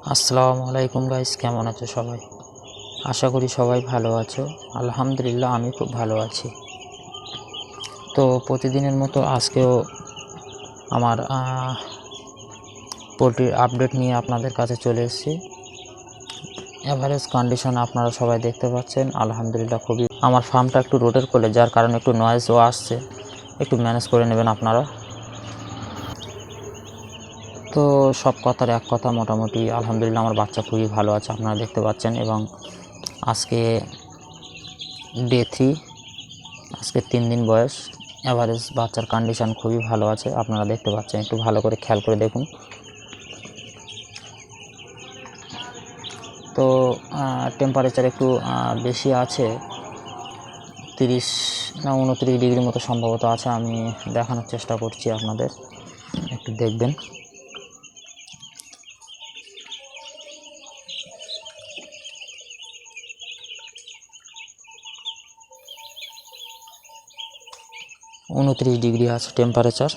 আসসালামু আলাইকুম গাইস, কেমন আছো সবাই? আশা করি সবাই ভালো আছো। আলহামদুলিল্লাহ, আমি খুব ভালো আছি। তো প্রতিদিনের মতো আজকেও আমার পোলট্রির আপডেট নিয়ে আপনাদের কাছে চলে এসেছি। এভারেজ কন্ডিশন আপনারা সবাই দেখতে পাচ্ছেন, আলহামদুলিল্লাহ খুবই। আমার ফার্মটা একটু রোডের কোলে, যার কারণে একটু নয়েজও আসছে, একটু ম্যানেজ করে নেবেন আপনারা। তো সব কথার এক কথা, মোটামুটি আলহামদুলিল্লাহ আমার বাচ্চা খুবই ভালো আছে, আপনারা দেখতে পাচ্ছেন। এবং আজকে ডে 3, আজকে 3 দিন বয়স। এভারেজ বাচ্চার কন্ডিশন খুবই ভালো আছে, আপনারা দেখতে পাচ্ছেন, একটু ভালো করে খেয়াল করে দেখুন। তো টেম্পারেচার একটু বেশি আছে, 30 না 29 ডিগ্রি মতো সম্ভবত আছে। আমি দেখানোর চেষ্টা করছি আপনাদের, একটু দেখবেন। উনত্রিশ ডিগ্রি আছে টেম্পারেচার।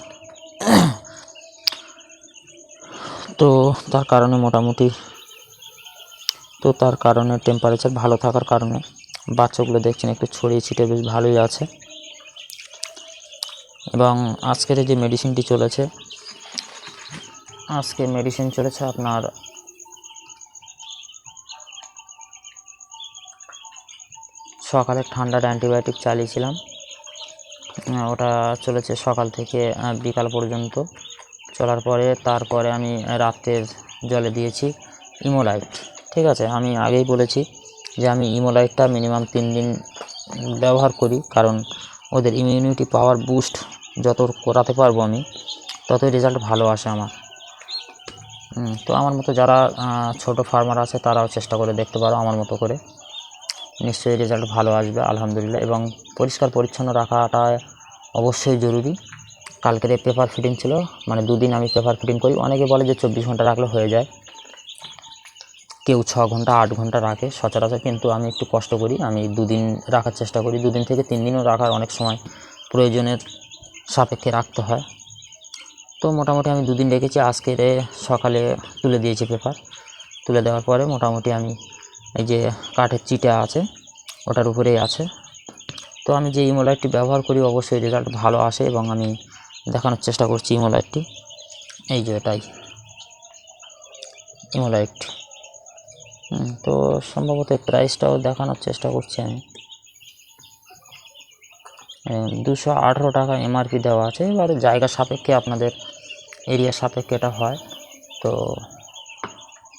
তো তার কারণে টেম্পারেচার ভালো থাকার কারণে বাচ্চাগুলো দেখছেন একটু ছড়িয়ে ছিটিয়ে বেশ ভালোই আছে। এবং আজকের যে মেডিসিনটি চলেছে, আজকে মেডিসিন চলেছে আপনার সকালে ঠান্ডার অ্যান্টিবায়োটিক চালিয়েছিলাম, ওটা চলেছে সকাল থেকে বিকাল পর্যন্ত চলার পরে, তারপরে আমি রাত্রের জলে দিয়েছি ইমোলাইট। ঠিক আছে, আমি আগেই বলেছি যে আমি ইমোলাইটটা মিনিমাম 3 দিন ব্যবহার করি, কারণ ওদের ইমিউনিটি পাওয়ার বুস্ট যত করাতে পারবো আমি, ততই রেজাল্ট ভালো আসে আমার। তো আমার মতো যারা ছোট ফার্মার আছে তারাও চেষ্টা করে দেখতে পারো আমার মতো করে, নিশ্চয়ই রেজাল্ট ভালো আসবে আলহামদুলিল্লাহ। এবং পরিষ্কার পরিচ্ছন্ন রাখাটা অবশ্যই জরুরি। কালকের পেপার ফিটিং ছিল, মানে 2 দিন আমি পেপার ফিটিং করি। অনেকে বলে যে 24 ঘন্টা রাখলে হয়ে যায়, কেউ 6 ঘন্টা 8 ঘন্টা রাখে সচরাচর, কিন্তু আমি একটু কষ্ট করি, আমি 2 দিন রাখার চেষ্টা করি। 2 দিন থেকে 3 দিনও রাখার অনেক সময় প্রয়োজনের সাপেক্ষে রাখতে হয়। তো মোটামুটি আমি 2 দিন রেখেছি। আজকে সকালে তুলে দিয়েছি পেপার, তুলে দেওয়ার পরে মোটামুটি আমি এই যে কাঠের চিটা আছে ওটার উপরেই আছে। তো আমি যে ইমোলাইটটি ব্যবহার করি অবশ্যই রেজাল্ট ভালো আসে, এবং আমি দেখানোর চেষ্টা করছি ইমোলাইটটি। এই যে এটাই ইমোলাইট। তো সম্ভবত প্রাইসটাও দেখানোর চেষ্টা করছি আমি। 218 টাকা এমআরপি দেওয়া আছে। এবারে জায়গা সাপেক্ষে, আপনাদের এরিয়া সাপেক্ষে এটা হয়। তো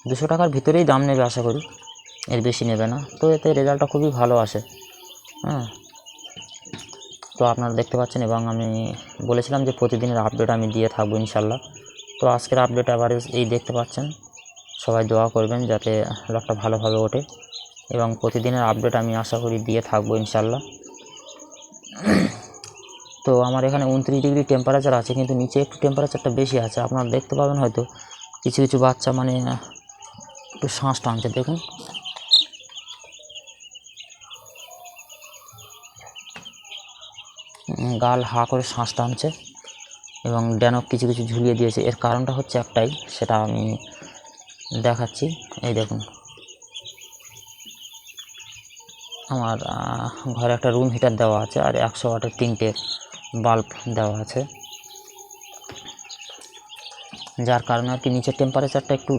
200 টাকার ভিতরেই দাম নেবে আশা করি, এর বেশি নেবে না। তো এতে রেজাল্টটা খুবই ভালো আসে। তো আপনারা দেখতে পাচ্ছেন, এবং আমি বলেছিলাম যে প্রতিদিনের আপডেট আমি দিয়ে থাকবো ইনশাল্লাহ। তো আজকের আপডেট এভারেজ এই দেখতে পাচ্ছেন। সবাই দোয়া করবেন যাতে লটটা ভালোভাবে ওঠে, এবং প্রতিদিনের আপডেট আমি আশা করি দিয়ে থাকবো ইনশাল্লাহ। তো আমার এখানে 29 ডিগ্রি টেম্পারেচার আছে, কিন্তু নিচে একটু টেম্পারেচারটা বেশি আছে। আপনারা দেখতে পাবেন হয়তো কিছু কিছু বাচ্চা মানে একটু শ্বাস টানছে, দেখুন। গাল হা করে শ্বাস টানছে, এবং ড্যানক কিছু কিছু ঝুলিয়ে দিয়েছে। এর কারণটা হচ্ছে একটাই, সেটা আমি দেখাচ্ছি। এই দেখুন, আমার ঘরে একটা রুম হিটার দেওয়া আছে, আর 100 ওয়াটের 3টে বাল্ব দেওয়া আছে, যার কারণে আর কি নিচের টেম্পারেচারটা একটু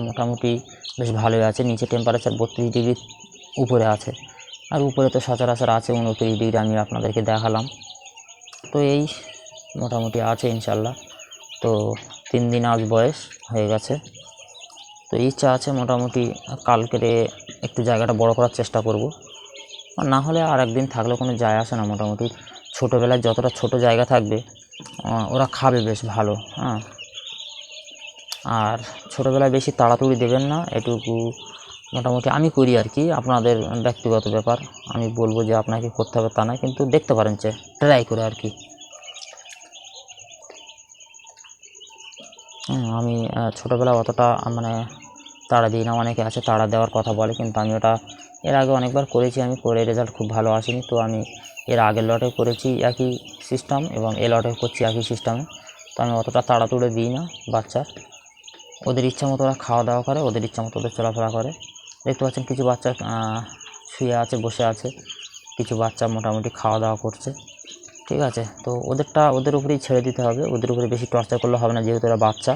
মোটামুটি বেশ ভালোই আছে। নিচে টেম্পারেচার 32 ডিগ্রির উপরে আছে, আর উপরে তো সচরাচর আছে 29 ডিগ্রি, আমি আপনাদেরকে দেখালাম। তো এই মোটামুটি আছে ইনশাল্লাহ। তো 3 দিন আজ বয়স হয়ে গেছে। তো ইচ্ছা আছে মোটামুটি কালকেরে একটু জায়গাটা বড় করার চেষ্টা করব, আর না হলে আর একদিন থাকলে কোনো যায় আসে না। মোটামুটি ছোটোবেলায় যতটা ছোট জায়গা থাকবে ওরা খাবে বেশ ভালো। আর ছোটোবেলায় বেশি তাড়াতাড়ি দেবেন না, এটুকু মোটামুটি আমি করি আর কি। আপনাদের ব্যক্তিগত ব্যাপার, আমি বলবো যে আপনাকে করতে হবে তা নয়, কিন্তু দেখতে পারেন ট্রাই করে আর কি। আমি ছোটোবেলায় অতটা মানে তাড়া দিই না। অনেকে আছে তাড়া দেওয়ার কথা বলে, কিন্তু আমি ওটা এর আগে অনেকবার করেছি, আমি করে রেজাল্ট খুব ভালো আসেনি। তো আমি এর আগের লটে করেছি একই সিস্টেম, এবং এ লটে করছি একই সিস্টেমে। তো আমি অতটা তাড়াতাড়ি দিই না বাচ্চার, ওদের ইচ্ছা মতো ওরা খাওয়া দাওয়া করে, ওদের ইচ্ছা মতো ওদের চলাফেরা করে। দেখতে পাচ্ছেন কিছু বাচ্চা শুয়ে আছে, বসে আছে, কিছু বাচ্চা মোটামুটি খাওয়া দাওয়া করছে। ঠিক আছে, তো ওদের উপরেই ছেড়ে দিতে হবে, ওদের উপরে বেশি টর্চার করলে হবে না, যেহেতু ওরা বাচ্চা।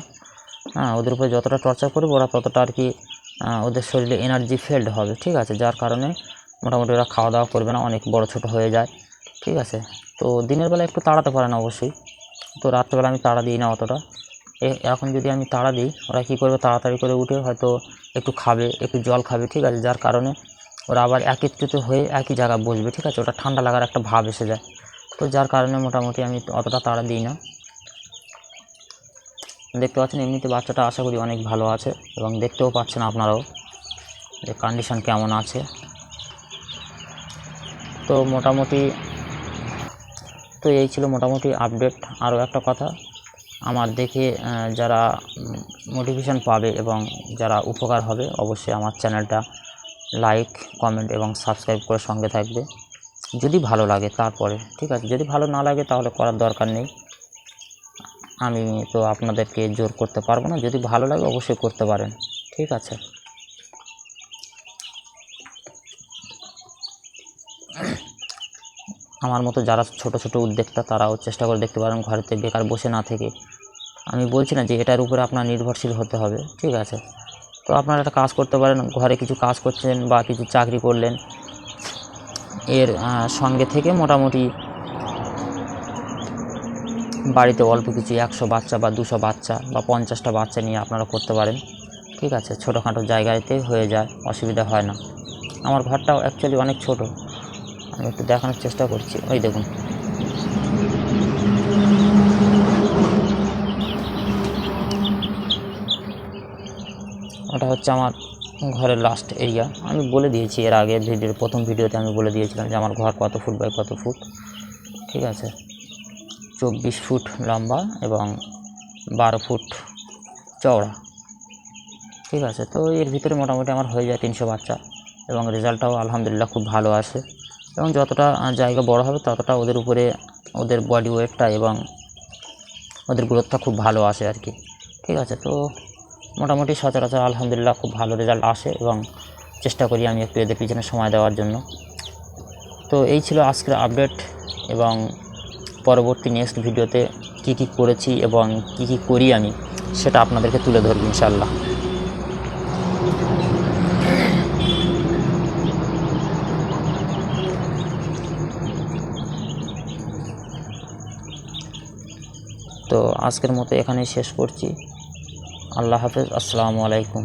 ওদের উপরে যতটা টর্চার করবে ওরা ততটা আর কি ওদের শরীরে এনার্জি ফেল্ড হবে। ঠিক আছে, যার কারণে মোটামুটি ওরা খাওয়া দাওয়া করবে না, অনেক বড় ছোট হয়ে যায়। ঠিক আছে, তো দিনের বেলা একটু তাড়াতে পারে না অবশ্যই, তো রাত্রেবেলা আমি তাড়া দিই না অতটা। এখন যদি আমি তাড়া দিই, ওরা কী করবে, তাড়াতাড়ি করে উঠে হয়তো একটু খাবে, একটু জল খাবে। ঠিক আছে, যার কারণে ওরা আবার একত্রিত হয়ে একই জায়গায় বসবে। ঠিক আছে, ওটা ঠান্ডা লাগার একটা ভাব এসে যায়, তো যার কারণে মোটামুটি আমি অতটা তাড়া দিই না। দেখতে পাচ্ছেন এমনিতে বাচ্চাটা আশা করি অনেক ভালো আছে, এবং দেখতেও পাচ্ছেন আপনারাও যে কন্ডিশন কেমন আছে। তো মোটামুটি এই ছিল মোটামুটি আপডেট। আরও একটা কথা, আমার দেখে যারা মোটিভেশন পাবে এবং যারা উপকার হবে, অবশ্যই আমার চ্যানেলটা লাইক, কমেন্ট এবং সাবস্ক্রাইব করে সঙ্গে থাকবে, যদি ভালো লাগে তারপরে। ঠিক আছে, যদি ভালো না লাগে তাহলে করার দরকার নেই, আমি তো আপনাদেরকে জোর করতে পারবো না। যদি ভালো লাগে অবশ্যই করতে পারেন। ঠিক আছে, আমার মতো যারা ছোট ছোট উদ্যোক্তা তারাও চেষ্টা করে দেখতে পারেন, ঘরেতে বেকার বসে না থেকে। আমি বলছি না যে এটার উপরে আপনার নির্ভরশীল হতে হবে। ঠিক আছে, তো আপনারা একটা কাজ করতে পারেন, ঘরে কিছু কাজ করছেন বা কিছু চাকরি করলেন, এর সঙ্গে থেকে মোটামুটি বাড়িতে অল্প কিছু 100 বাচ্চা বা 200 বাচ্চা বা 50টা বাচ্চা নিয়ে আপনারা করতে পারেন। ঠিক আছে, ছোটোখাটো জায়গাতে হয়ে যায়, অসুবিধা হয় না। আমার ঘরটাও অ্যাকচুয়ালি অনেক ছোট, আমি একটু দেখানোর চেষ্টা করছি। ওই দেখুন, ওটা হচ্ছে আমার ঘরের লাস্ট এরিয়া। আমি বলে দিয়েছি এর আগে প্রথম ভিডিওতে আমি বলে দিয়েছিলাম যে আমার ঘর কত ফুট বাই কত ফুট। ঠিক আছে, 24 ফুট লম্বা এবং 12 ফুট চওড়া। ঠিক আছে, তো এর ভিতরে মোটামুটি আমার হয়ে যায় 300 বাচ্চা, এবং রেজাল্টটাও আলহামদুলিল্লাহ খুব ভালো আসে। এবং যতটা জায়গা বড় হবে ততটা ওদের উপরে ওদের বডি ওয়েটটা এবং ওদের গ্রোথটা খুব ভালো আসে আর কি। ঠিক আছে, তো মোটামুটি সচরাচর আলহামদুলিল্লাহ খুব ভালো রেজাল্ট আসে, এবং চেষ্টা করি আমি একটু এদের পিছনে সময় দেওয়ার জন্য। তো এই ছিল আজকের আপডেট, এবং পরবর্তী নেক্সট ভিডিওতে কী কী করেছি এবং কী কী করি আমি সেটা আপনাদেরকে তুলে ধরব ইনশাআল্লাহ। তো আজকের মতো এখানেই শেষ করছি। আল্লাহ হাফেজ, আসসালামু আলাইকুম।